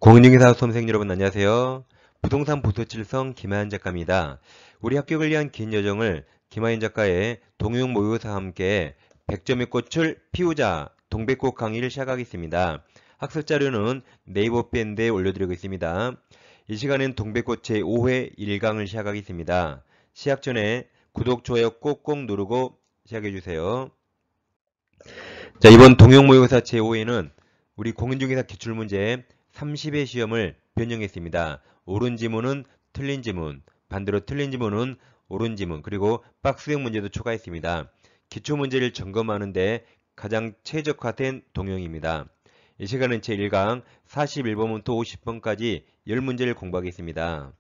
공인중개사 수험생 여러분 안녕하세요. 부동산 부서칠성 김하연 작가입니다. 우리 합격을 위한 긴 여정을 김하연 작가의 동영 모의고사와 함께 100점의 꽃을 피우자 동백꽃 강의를 시작하겠습니다. 학습 자료는 네이버 밴드에 올려드리고 있습니다. 이 시간엔 동백꽃의 5회 1강을 시작하겠습니다. 시작 전에 구독, 좋아요 꼭꼭 누르고 시작해주세요. 자, 이번 동영 모의고사 제5회는 우리 공인중개사 기출문제 30회 시험을 변형했습니다. 옳은 지문은 틀린 지문, 반대로 틀린 지문은 옳은 지문, 그리고 박스형 문제도 추가했습니다. 기출문제를 점검하는데 가장 최적화된 동영입니다. 이 시간은 제1강 41번부터 50번까지 10문제를 공부하겠습니다.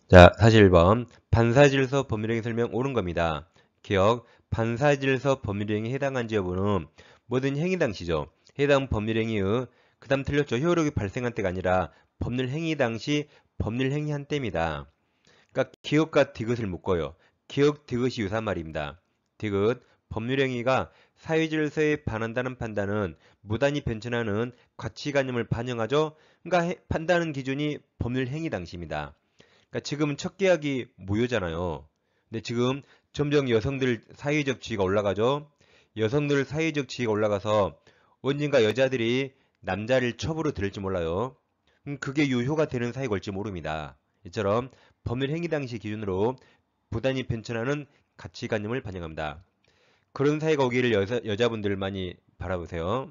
자, 41번 반사질서 법률행위 설명 옳은 겁니다. 기억, 반사질서 법률행위에 해당한지 여부는 모든 행위 당시죠. 해당 법률행위의 그 다음 틀렸죠. 효력이 발생한 때가 아니라 법률행위 당시 법률행위한 때입니다. 그러니까 기억과 디귿을 묶어요. 기억, 디귿이 유사한 말입니다. 디귿, 법률행위가 사회질서에 반한다는 판단은 무단히 변천하는 가치관념을 반영하죠. 그러니까 판단하는 기준이 법률행위 당시입니다. 그러니까 지금은 첫 계약이 무효잖아요. 근데 지금 점점 여성들 사회적 지위가 올라가죠. 여성들 사회적 지위가 올라가서 언젠가 여자들이 남자를 첩으로 들을지 몰라요. 그게 유효가 되는 사회가 올지 모릅니다. 이처럼 법률 행위 당시 기준으로 부단히 변천하는 가치관념을 반영합니다. 그런 사회가 오기를 여자분들 많이 바라보세요.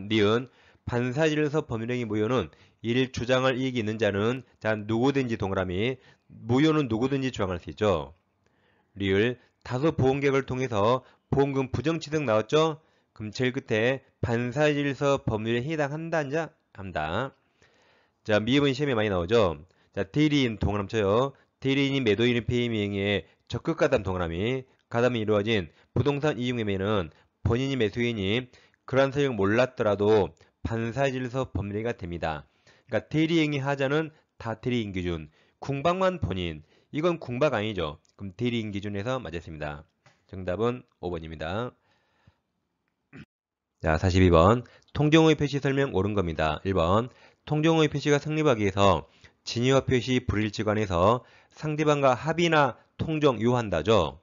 미은 반사질서 법률행위 무효는 이를 주장할 이익이 있는 자는 자 누구든지 동그라미 무효는 누구든지 주장할 수 있죠. 리을 다소 보험계획을 통해서 보험금 부정취득 나왔죠? 그럼 제일 끝에 반사질서 법률에 해당한다 자 한다. 자 미음은 시험에 많이 나오죠. 자 대리인 동그라미 쳐요. 대리인이 매도인의 폐임행위에 적극 가담 동그라미 가담이 이루어진 부동산 이용매매는 본인이 매수인이 그러한 사실을 몰랐더라도 반사질서 법률행위가 됩니다. 그러니까 대리행위 하자는 다 대리인 기준, 궁박만 본인, 이건 궁박 아니죠. 그럼 대리인 기준에서 맞았습니다. 정답은 5번입니다. 자, 42번. 통정의 표시 설명 옳은 겁니다. 1번. 통정의 표시가 성립하기 위해서 진위와 표시 불일치관에서 상대방과 합의나 통정 요한다죠.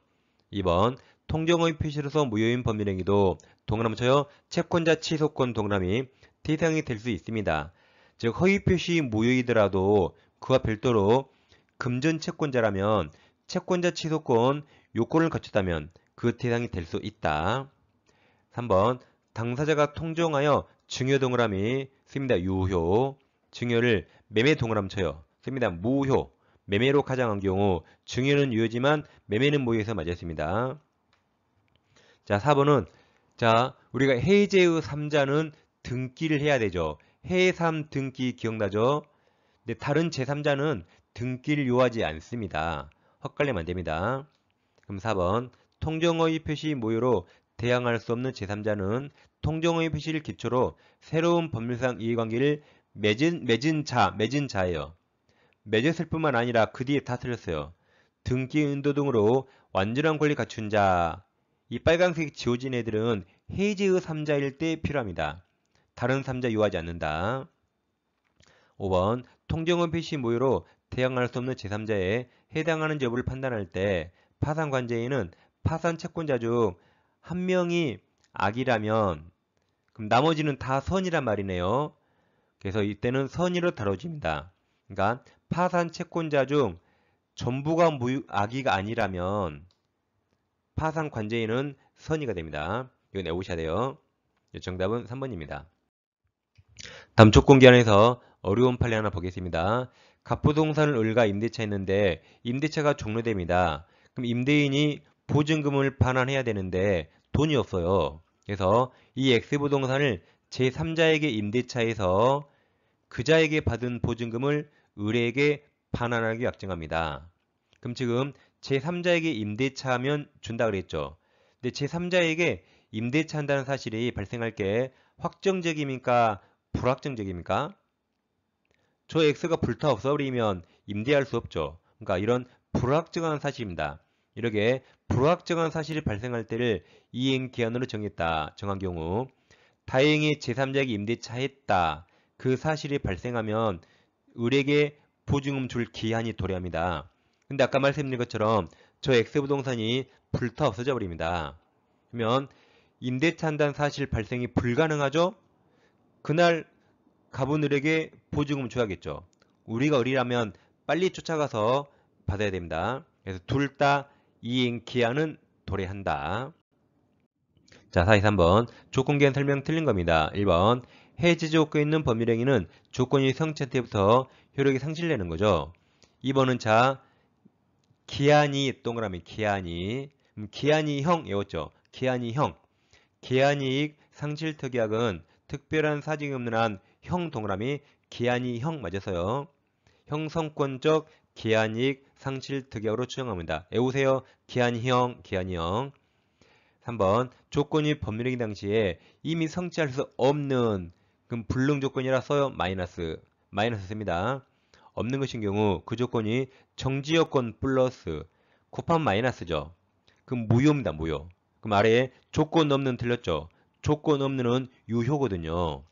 2번. 통정의 표시로서 무효인 법률행위도 동그라미 쳐요. 채권자 취소권 동그라미 대상이 될 수 있습니다. 즉 허위 표시 무효이더라도 그와 별도로 금전 채권자라면 채권자 취소권 요건을 갖췄다면 그 대상이 될 수 있다. 3번 당사자가 통정하여 증여 동그라미 씁니다. 유효 증여를 매매 동그라미 쳐요. 씁니다. 무효 매매로 가장한 경우 증여는 유효지만 매매는 무효해서 맞았습니다. 자 4번은 자 우리가 해제의 3자는 등기를 해야 되죠. 해삼 등기 기억나죠? 근데 다른 제3자는 등기를 요하지 않습니다. 헛갈리면 안됩니다. 그럼 4번 통정의 표시 무효로 대항할 수 없는 제3자는 통정의 표시를 기초로 새로운 법률상 이해관계를 맺은 자예요. 맺었을 뿐만 아니라 그 뒤에 다 틀렸어요. 등기 인도 등으로 완전한 권리 갖춘 자. 이 빨간색 지워진 애들은 해제의 3자일 때 필요합니다. 다른 3자 요하지 않는다. 5번 통정의 표시 무효로 대항할 수 없는 제3자에 해당하는 여부를 판단할 때 파산관제인은 파산 채권자 중 한 명이 악이라면 그럼 나머지는 다 선이란 말이네요. 그래서 이때는 선의로 다뤄집니다. 그러니까 파산 채권자 중 전부가 악의가 아니라면 파산 관제인은 선의가 됩니다. 이거 내보셔야 돼요. 정답은 3번입니다. 다음 조건기한에서 어려운 판례 하나 보겠습니다. 갑부동산을 을과 임대차 했는데 임대차가 종료됩니다. 그럼 임대인이 보증금을 반환해야 되는데 돈이 없어요. 그래서 이 X부동산을 제3자에게 임대차해서 그자에게 받은 보증금을 을에게 반환하기 약정합니다. 그럼 지금 제3자에게 임대차하면 준다 그랬죠. 근데 제3자에게 임대차한다는 사실이 발생할 게 확정적입니까? 불확정적입니까? 저 X가 불타 없어버리면 임대할 수 없죠. 그러니까 이런 불확정한 사실입니다. 이렇게 불확정한 사실이 발생할 때를 이행기한으로 정한 경우 다행히 제3자에게 임대차 했다. 그 사실이 발생하면 을에게 보증금 줄 기한이 도래합니다. 근데 아까 말씀드린 것처럼 저 X부동산이 불타 없어져 버립니다. 그러면 임대차 한다는 사실 발생이 불가능하죠? 그날 갑은 을에게 보증금 줘야겠죠. 우리가 을이라면 빨리 쫓아가서 받아야 됩니다. 그래서 둘 다 이행 기한은 도래한다. 자, 43번. 조건 기한 설명 틀린 겁니다. 1번. 해지 조건에 있는 법률행위는 조건이 성취할 때부터 효력이 상실되는 거죠. 2번은 자, 기한이 동그라미 기한이 기한이형 외웠죠. 기한이형. 기한이익 상실특약은 특별한 사정이 없는 한 형 동그라미 기한이형 맞아서요. 형성권적 기한이익 상실특약으로 추정합니다. 외우세요. 기한이형, 기한이형. 3번 조건이 법률행위 당시에 이미 성취할 수 없는 그럼 불능 조건이라서 마이너스 씁니다. 없는 것인 경우 그 조건이 정지여건 플러스 곱하면 마이너스죠. 그럼 무효입니다. 무효. 그럼 아래에 조건 없는 틀렸죠. 조건 없는은 유효거든요.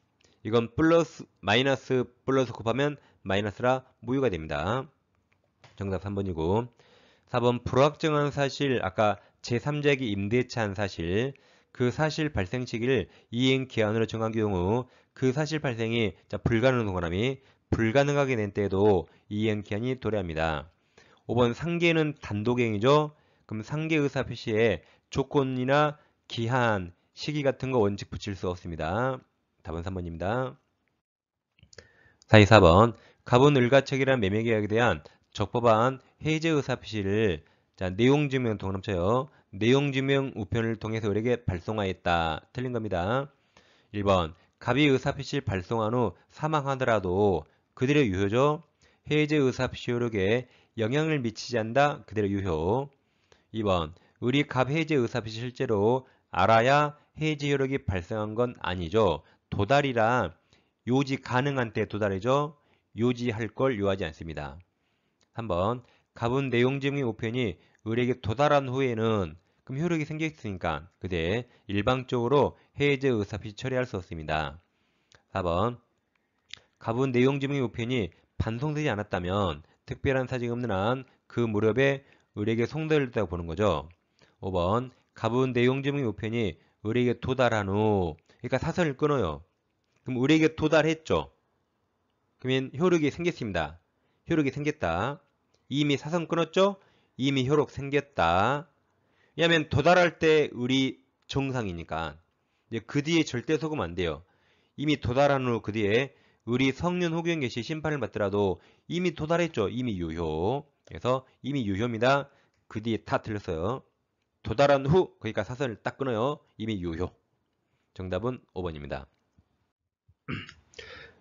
이건 플러스 마이너스 플러스 곱하면 마이너스라 무효가 됩니다. 정답 3번이고 4번 불확정한 사실 아까 제3자에게 임대차 한 사실 그 사실 발생 시기를 이행 기한으로 정한 경우 그 사실 발생이 불가능한 동그라미 불가능하게 된 때에도 이행 기한이 도래합니다. 5번 상계는 단독행위죠. 그럼 상계 의사 표시에 조건이나 기한, 시기 같은 거 원칙 붙일 수 없습니다. 답은 3번입니다. 44번 갑은 을과척이란 매매계약에 대한 적법한 해제 의사 표시를 자, 내용증명 동그라미쳐요. 내용증명 우편을 통해서 을에게 발송하였다. 틀린 겁니다. 1번 갑이 의사표시를 발송한 후 사망하더라도 그대로 유효죠. 해제 의사표시 효력에 영향을 미치지 않는다. 그대로 유효. 2번 을이 갑 해제 의사표시 실제로 알아야 해제 효력이 발생한 건 아니죠. 도달이라 요지 가능한 때 도달이죠. 요지할 걸 요하지 않습니다. 3번 갑은 내용증명 우편이 을에게 도달한 후에는 그럼 효력이 생겼으니까 그대 일방적으로 해제 의사표시 처리할 수 없습니다. 4번 갑은 내용증명 우편이 반송되지 않았다면 특별한 사정이 없는 한 그 무렵에 을에게 송달됐다고 보는 거죠. 5번 갑은 내용증명 우편이 을에게 도달한 후 그러니까 사선을 끊어요. 그럼 을에게 도달했죠. 그러면 효력이 생겼습니다. 효력이 생겼다. 이미 사선 끊었죠? 이미 효력 생겼다. 왜냐하면 도달할 때 을이 정상이니까 이제 그 뒤에 절대 속으면 안 돼요. 이미 도달한 후 그 뒤에 을이 성년 혹은 개시 심판을 받더라도 이미 도달했죠. 이미 유효. 그래서 이미 유효입니다. 그 뒤에 다 틀렸어요. 도달한 후 그러니까 사선을 딱 끊어요. 이미 유효. 정답은 5번입니다.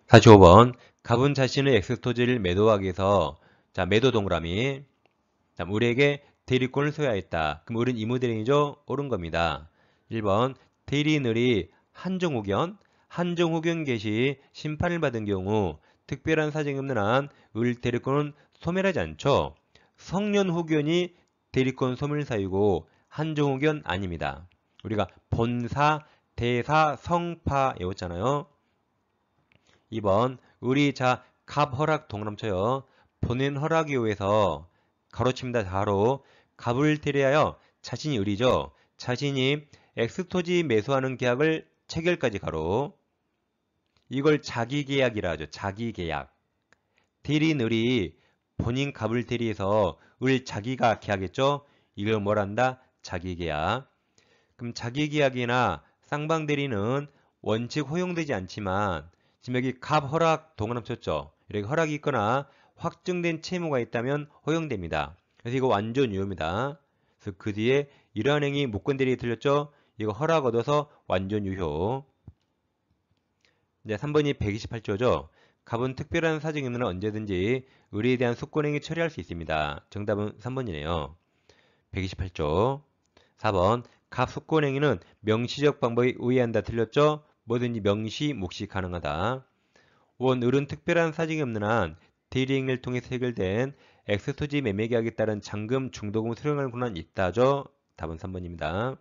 45번 갑은 자신의 엑스토지를 매도하기 위해서 자 매도 동그라미 자, 을에게 대리권을 소유하였다. 그럼 을은 이무대행이죠? 옳은 겁니다. 1번 대리인 을이 한정후견 개시 심판을 받은 경우 특별한 사정이 없는 한 을 대리권은 소멸하지 않죠. 성년후견이 대리권 소멸 사유고 한정후견 아닙니다. 우리가 본사, 대사, 성파 외웠잖아요. 2번 을이 자 갑 허락 동그라미쳐요. 본인 허락 이후에서 가로칩니다. 가로 갑을 대리하여 자신이 을이죠. 자신이 X토지 매수하는 계약을 체결까지 가로 이걸 자기계약이라 하죠. 자기계약. 대리인 을이 본인 갑을 대리해서 을 자기가 계약했죠. 이걸 뭐란다? 자기계약. 그럼 자기계약이나 쌍방대리는 원칙 허용되지 않지만 지금 여기 갑 허락 동그라미 쳤죠. 이렇게 허락이 있거나 확정된 채무가 있다면 허용됩니다. 그래서 이거 완전 유효입니다. 그래서 그 뒤에 이러한 행위 무권대리에 틀렸죠? 이거 허락 얻어서 완전 유효. 이제 3번이 128조죠. 갑은 특별한 사정이 있는 한 언제든지 을에 대한 숙권행위 처리할 수 있습니다. 정답은 3번이네요. 128조. 4번 갑 숙권행위는 명시적 방법에 의한다. 틀렸죠? 뭐든지 명시, 묵시 가능하다. 5번 을은 특별한 사정이 없는 한 대리행위를 통해서 해결된 X토지 매매계약에 따른 잔금, 중도금 수령할 권한이 있다죠? 답은 3번입니다.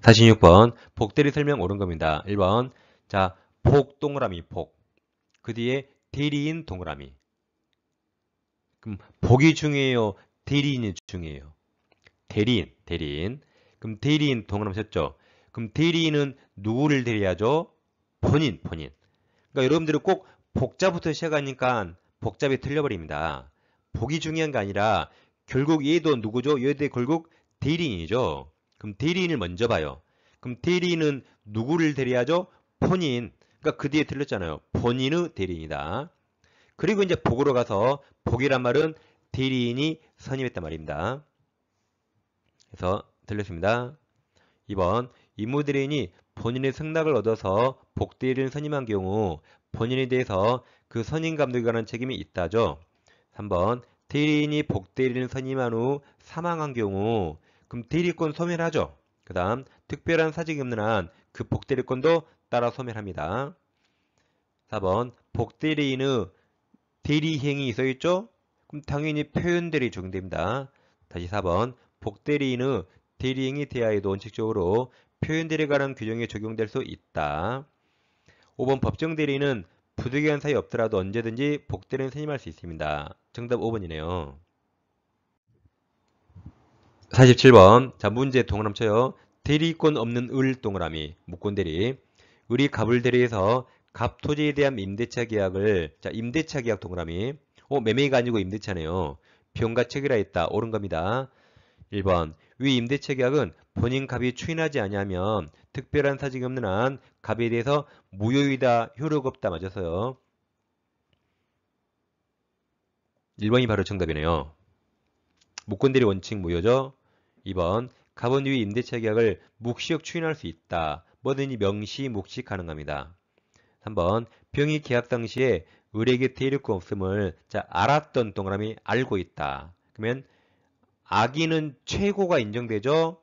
46번 복대리 설명 옳은 겁니다. 1번 자, 복 동그라미 복. 그 뒤에 대리인 동그라미. 그럼 복이 중요해요? 대리인이 중요해요? 대리인. 그럼 대리인 동그라미 쳤죠? 그럼 대리인은 누구를 대리하죠? 본인. 그러니까 여러분들이 꼭 복자부터 시작하니까 복잡이 틀려버립니다. 복이 중요한 게 아니라 결국 얘도 누구죠? 얘도 결국 대리인이죠. 그럼 대리인을 먼저 봐요. 그럼 대리인은 누구를 대리하죠? 본인. 그러니까 그 뒤에 틀렸잖아요. 본인의 대리인이다. 그리고 이제 복으로 가서 복이란 말은 대리인이 선임했단 말입니다. 그래서 틀렸습니다. 2번 임무대리인이 본인의 승낙을 얻어서 복대리인을 선임한 경우 본인에 대해서 그 선임 감독에 관한 책임이 있다죠. 3번 대리인이 복대리인을 선임한 후 사망한 경우 그럼 대리권 소멸하죠. 그 다음 특별한 사직이 없는 한 그 복대리권도 따라 소멸합니다. 4번 복대리인의 대리행위 있어있죠? 그럼 당연히 표현대리 적용됩니다. 다시 4번 복대리인의 대리행위 대하에도 원칙적으로 표현대리에 관한 규정이 적용될 수 있다. 5번 법정대리인은 부득이한 사유 없더라도 언제든지 복대리인 선임할 수 있습니다. 정답 5번이네요. 47번 자 문제 동그라미 쳐요. 대리권 없는 을 동그라미 무권대리 을이 갑을 대리해서 갑 토지에 대한 임대차 계약을 자 임대차 계약 동그라미 매매가 아니고 임대차네요. 비용과 체결하 있다. 옳은 겁니다. 1번 위 임대차 계약은 본인 갑이 추인하지 아니하면 특별한 사직이 없는 한 갑에 대해서 무효이다. 효력 없다. 맞아서요. 1번이 바로 정답이네요. 무권대리 원칙 무효죠. 2번 갑은 위 임대차 계약을 묵시적 추인할 수 있다. 뭐든지 명시 묵시 가능합니다. 3번 병이 계약 당시에 을에게 대리권 없음을 자 알았던 동그라미 알고 있다. 그러면 악의는 최고가 인정되죠.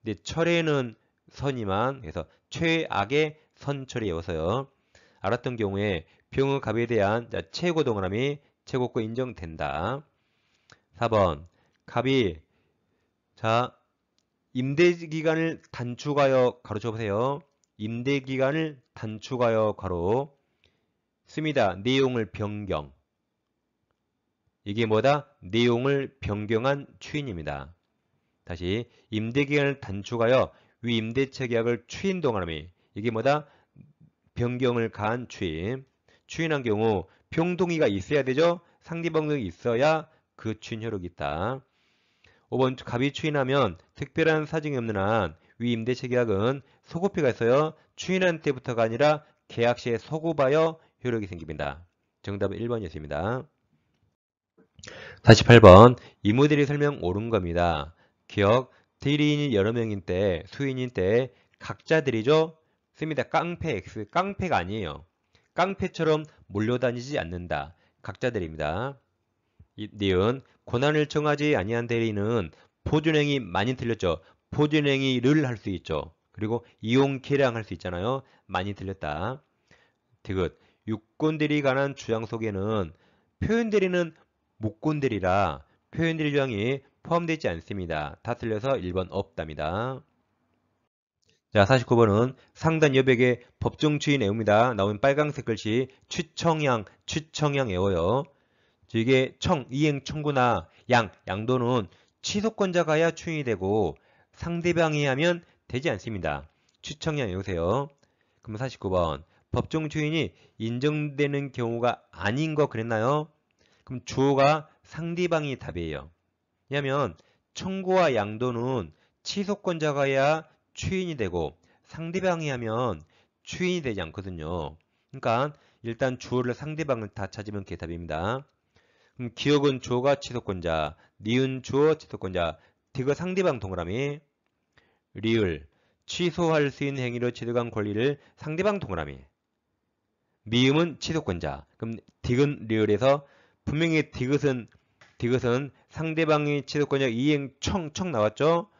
근데 철회는 선이만 그래서 최악의 선철이 여서요. 알았던 경우에 병의 갑에 대한 자, 최고 동그라미 최고권 인정된다. 4번 갑이 자 임대기간을 단축하여 가로 쳐보세요. 임대기간을 단축하여 가로 씁니다. 내용을 변경. 이게 뭐다? 내용을 변경한 추인입니다. 다시 임대기간을 단축하여 위 임대차 계약을 추인 동그라미. 이게 뭐다? 변경을 가한 추인. 추인한 경우 병동의가 있어야 되죠? 상대방동이 있어야 그 추인 효력이 있다. 5번 갑이 추인하면 특별한 사정이 없는 한 위 임대차 계약은 소급표가 있어요. 추인한 때부터가 아니라 계약 시에 소급하여 효력이 생깁니다. 정답은 1번이었습니다. 48번 이모델이 설명 옳은 겁니다. 기억 대리인이 여러 명인 때 수인인 때 각자들이죠. 씁니다. 깡패 X 깡패가 아니에요. 깡패처럼 몰려다니지 않는다. 각자들입니다. 니은 권한을 정하지 아니한 대리인은 보존행위 많이 틀렸죠. 보존행위를 할 수 있죠. 그리고 이용 계량 할 수 있잖아요. 많이 틀렸다. 디귿 유권대리에 관한 주장 속에는 표현대리는 무권대리라 표현대리 주장이 포함되지 않습니다. 다 틀려서 1번 없답니다. 자, 49번은 상단 여백의 법정 추인 애호입니다. 나오는 빨간색 글씨 추청양 애호요. 이게 이행 청구나 양도는 취소권자가야 추인이 되고 상대방이 하면 되지 않습니다. 추청양 외우세요. 그럼 49번 법정 추인이 인정되는 경우가 아닌 거 그랬나요? 그럼 주어가 상대방이 답이에요. 왜냐하면 청구와 양도는 취소권자가야 추인이 되고 상대방이 하면 추인이 되지 않거든요. 그러니까 일단 주어를 상대방을 다 찾으면 그게 답입니다. 그럼 기억은 주어가 취소권자, 니은 주어 취소권자, 디귿 상대방 동그라미, 리을 취소할 수 있는 행위로 취득한 권리를 상대방 동그라미, 미음은 취소권자. 그럼 디귿 리을에서 분명히 디귿은 상대방이 취소권자 이행 청 나왔죠.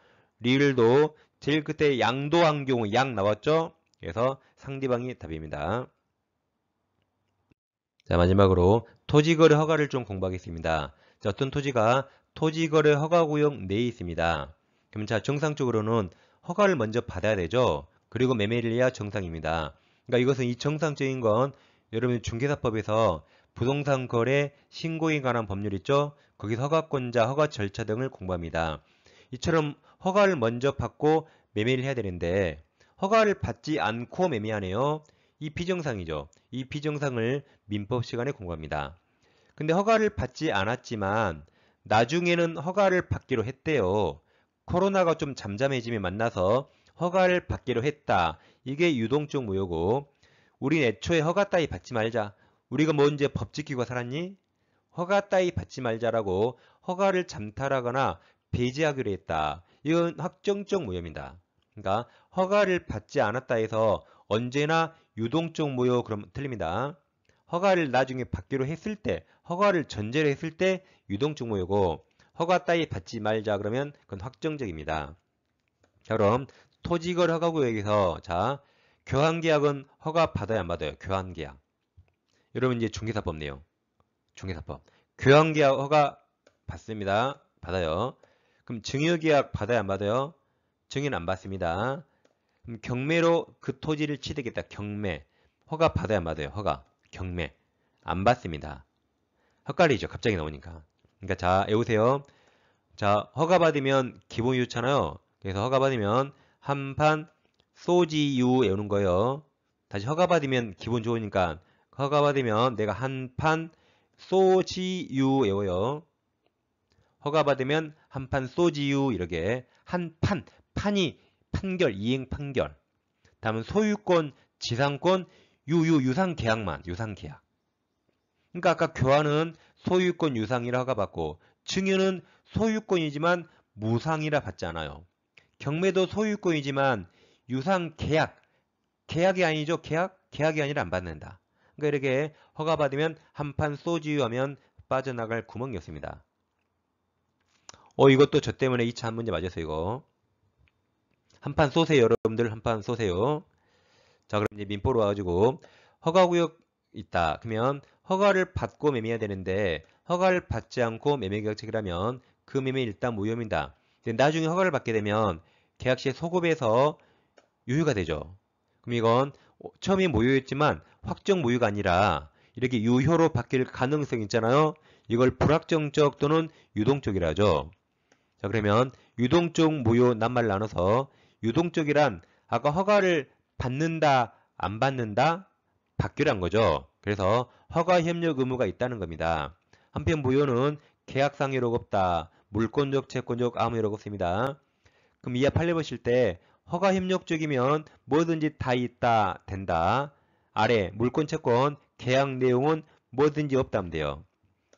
리을도 제일 끝에 양도한 경우 양 나왔죠. 그래서 상대방이 답입니다. 자, 마지막으로 토지거래 허가를 좀 공부하겠습니다. 자, 어떤 토지가 토지거래 허가 구역 내에 있습니다. 그럼 자, 정상적으로는 허가를 먼저 받아야 되죠. 그리고 매매를 해야 정상입니다. 그러니까 이것은 이 정상적인 건 여러분 중개사법에서 부동산 거래 신고에 관한 법률 있죠? 거기서 허가권자, 허가 절차 등을 공부합니다. 이처럼 허가를 먼저 받고 매매를 해야 되는데 허가를 받지 않고 매매하네요. 이 비정상이죠. 이 비정상을 민법 시간에 공부합니다. 근데 허가를 받지 않았지만 나중에는 허가를 받기로 했대요. 코로나가 좀 잠잠해지면 만나서 허가를 받기로 했다. 이게 유동적 무효고 우린 애초에 허가 따위 받지 말자. 우리가 뭐 언제 법 지키고 살았니? 허가 따위 받지 말자라고 허가를 잠탈하거나 배제하기로 했다. 이건 확정적 무효입니다. 그러니까 허가를 받지 않았다 해서 언제나 유동적 무효 그럼 틀립니다. 허가를 나중에 받기로 했을 때, 허가를 전제로 했을 때 유동적 무효고 허가 따위 받지 말자 그러면 그건 확정적입니다. 자, 그럼 토지거래 허가구역에서 자 교환계약은 허가 받아야 안 받아요? 교환계약. 여러분 이제 중개사법 내용. 중개사법. 교환계약 허가 받습니다. 받아요. 그럼 증여계약 받아야 안 받아요? 증여는 안 받습니다. 그럼 경매로 그 토지를 취득했다. 경매. 허가 받아야 안 받아요? 허가. 경매. 안 받습니다. 헷갈리죠? 갑자기 나오니까. 그러니까 자, 외우세요. 자, 허가 받으면 기본이 좋잖아요. 그래서 허가 받으면 한판 소지유 외우는 거예요. 다시 허가 받으면 기분 좋으니까 허가 받으면 내가 한판 소지유 외워요. 허가 받으면 한판 소지유 이렇게 한판 판이 판결 이행 판결. 다음은 소유권 지상권 유상 계약만 유상 계약. 그러니까 아까 교환은 소유권 유상이라 허가받고 증여는 소유권이지만 무상이라 받지 않아요. 경매도 소유권이지만 유상 계약이 아니죠. 계약이 아니라 안 받는다. 그러니까 이렇게 허가받으면 한판 소지유하면 빠져나갈 구멍이 없습니다. 이것도 저 때문에 2차 한 문제 맞았어요. 이거 한판 쏘세요. 여러분들 한판 쏘세요. 자, 그럼 이제 민법으로 와가지고 허가구역 있다. 그러면 허가를 받고 매매해야 되는데 허가를 받지 않고 매매계약 체결하면 그 매매 일단 무효입니다. 나중에 허가를 받게 되면 계약 시에 소급해서 유효가 되죠. 그럼 이건 처음에 무효였지만 확정 무효가 아니라 이렇게 유효로 바뀔 가능성이 있잖아요. 이걸 불확정적 또는 유동적이라 하죠. 자, 그러면 유동적 무효 낱말 나눠서 유동적이란 아까 허가를 받는다 안 받는다 받기로 한 거죠. 그래서 허가 협력 의무가 있다는 겁니다. 한편 무효는 계약상 효력 없다. 물권적 채권적 아무 효력 없습니다. 그럼 이하 판례 보실 때 허가 협력적이면 뭐든지 다 있다 된다. 아래 물권 채권 계약 내용은 뭐든지 없다면 돼요.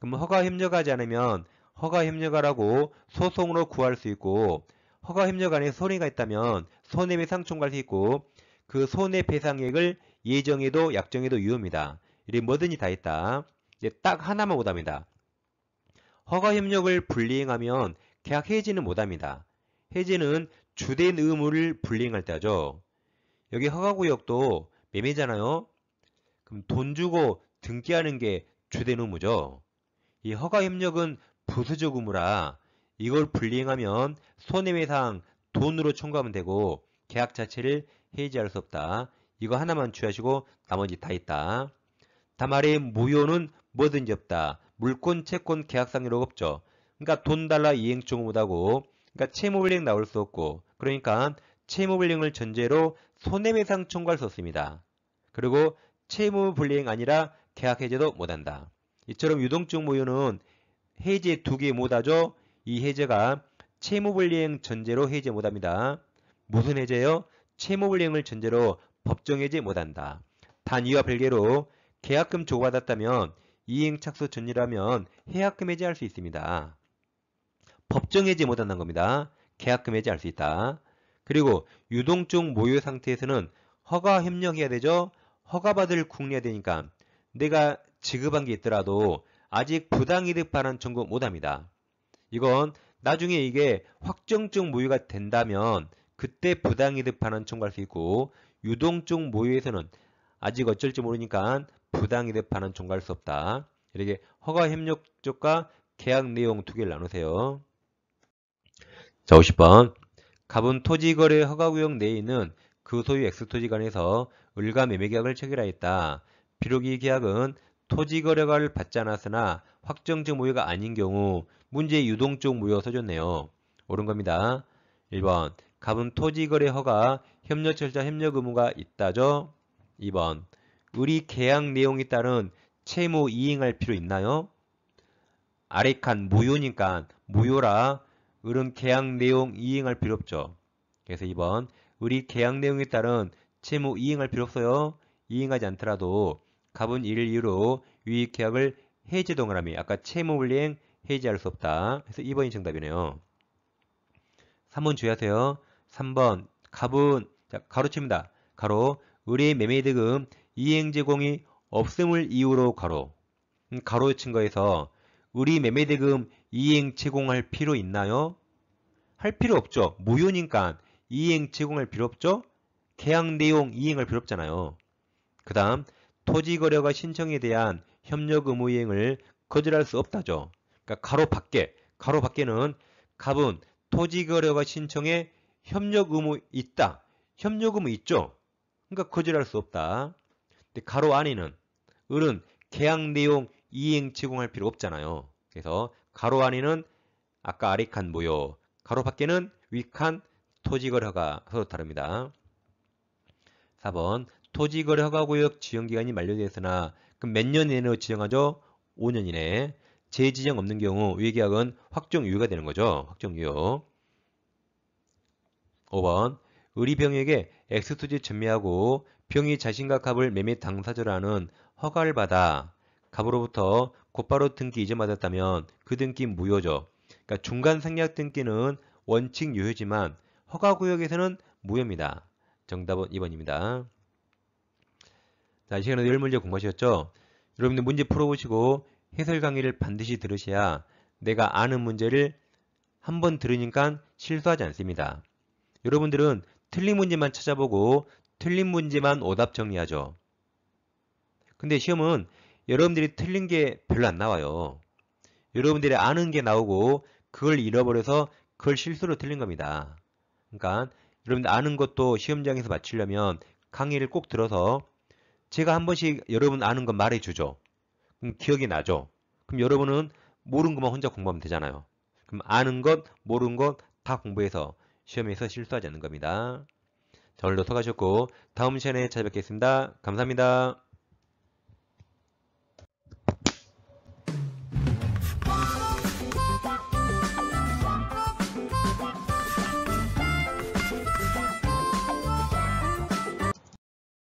그럼 허가 협력하지 않으면 허가 협력하라고 소송으로 구할 수 있고 허가 협력 안에 손해가 있다면 손해배상 청구할 수 있고 그 손해배상액을 예정에도 약정에도 유효입니다. 이렇게 뭐든지 다 있다. 이제 딱 하나만 못합니다. 허가 협력을 불이행하면 계약 해지는 못합니다. 해지는 주된 의무를 불이행할 때 하죠. 여기 허가구역도 매매잖아요. 그럼 돈 주고 등기하는 게 주된 의무죠. 이 허가협력은 부수적 의무라 이걸 불이행하면 손해배상 돈으로 청구하면 되고 계약 자체를 해지할 수 없다. 이거 하나만 주의하시고 나머지 다 있다. 다말의 무효는 뭐든지 없다. 물권, 채권, 계약상 효력 없죠. 그러니까 돈 달라 이행청구 못하고 그러니까 채무불이행 나올 수 없고 그러니까 채무불이행을 전제로 손해배상 청구할 수 없습니다. 그리고 채무불이행 아니라 계약 해제도 못한다. 이처럼 유동적 무효는 해제 2개 못하죠. 이 해제가 채무불이행 전제로 해제 못합니다. 무슨 해제요? 채무불이행을 전제로 법정 해제 못한다. 단 이와 별개로 계약금 주고받았다면 이행착수 전이라면 해약금 해제할 수 있습니다. 법정 해제 못한다는 겁니다. 계약금 해제할 수 있다. 그리고 유동적 무효 상태에서는 허가 협력해야 되죠. 허가받을 국내야 되니까 내가 지급한 게 있더라도 아직 부당이득 반환 청구 못합니다. 이건 나중에 이게 확정적 무효가 된다면 그때 부당이득 반환 청구할 수 있고 유동적 무효에서는 아직 어쩔지 모르니까 부당이득 반환 청구할 수 없다. 이렇게 허가 협력 쪽과 계약 내용 2개를 나누세요. 자, 50번. 갑은 토지거래 허가구역 내에 있는 그 소유 X토지 간에서 을과 매매계약을 체결하였다. 비록 이 계약은 토지거래가를 받지 않았으나 확정적 무효가 아닌 경우 문제의 유동적 무효 써줬네요. 옳은 겁니다. 1번 갑은 토지거래 허가 협력 절차 협력 의무가 있다죠. 2번 을이 계약 내용에 따른 채무 이행할 필요 있나요? 아래 칸 무효니까 무효라 을은 계약 내용 이행할 필요 없죠. 그래서 2번 을이 계약 내용에 따른 채무 이행할 필요 없어요. 이행하지 않더라도 갑은 이를 이유로 위 계약을 해지 동그라미 아까 채무불이행 해지할 수 없다. 그래서 2번이 정답이네요. 3번 주의하세요. 3번 갑은 자, 가로칩니다. 가로 을의 매매대금 이행 제공이 없음을 이유로 가로 가로친 거에서 을이 매매대금 이행 제공할 필요 있나요? 할 필요 없죠. 무효니까 이행 제공할 필요 없죠. 계약 내용 이행할 필요 없잖아요. 그 다음 토지거래가 신청에 대한 협력 의무 이행을 거절할 수 없다죠. 그러니까 가로 밖에는 갑은 토지거래가 신청에 협력 의무 있다. 협력 의무 있죠. 그러니까 거절할 수 없다. 근데 가로 안에는 을은 계약 내용 이행 제공할 필요 없잖아요. 그래서 가로 안에는 아까 아래 칸 무효, 가로 밖에는 위 칸 토지거래 허가 서로 다릅니다. 4번 토지거래 허가구역 지정기간이 만료되었으나 그럼 몇 년 이내로 지정하죠? 5년 이내. 재지정 없는 경우 위 계약은 확정유효가 되는 거죠. 확정유효. 5번 을이 병에게 X토지 전매하고 병이 자신과 갑을 매매 당사자라는 허가를 받아 갑으로부터 곧바로 등기 이전받았다면 그 등기 무효죠. 그러니까 중간 생략 등기는 원칙 유효지만 허가구역에서는 무효입니다. 정답은 2번입니다. 자, 이 시간에 10문제 공부하셨죠? 여러분들 문제 풀어보시고 해설 강의를 반드시 들으셔야 내가 아는 문제를 한 번 들으니까 실수하지 않습니다. 여러분들은 틀린 문제만 찾아보고 틀린 문제만 오답 정리하죠. 근데 시험은 여러분들이 틀린 게 별로 안 나와요. 여러분들이 아는 게 나오고 그걸 잃어버려서 그걸 실수로 틀린 겁니다. 그러니까 여러분들 아는 것도 시험장에서 맞추려면 강의를 꼭 들어서 제가 한 번씩 여러분 아는 거 말해주죠. 그럼 기억이 나죠. 그럼 여러분은 모르는 것만 혼자 공부하면 되잖아요. 그럼 아는 것, 모르는 것 다 공부해서 시험에서 실수하지 않는 겁니다. 자, 오늘도 수고하셨고 다음 시간에 찾아뵙겠습니다. 감사합니다.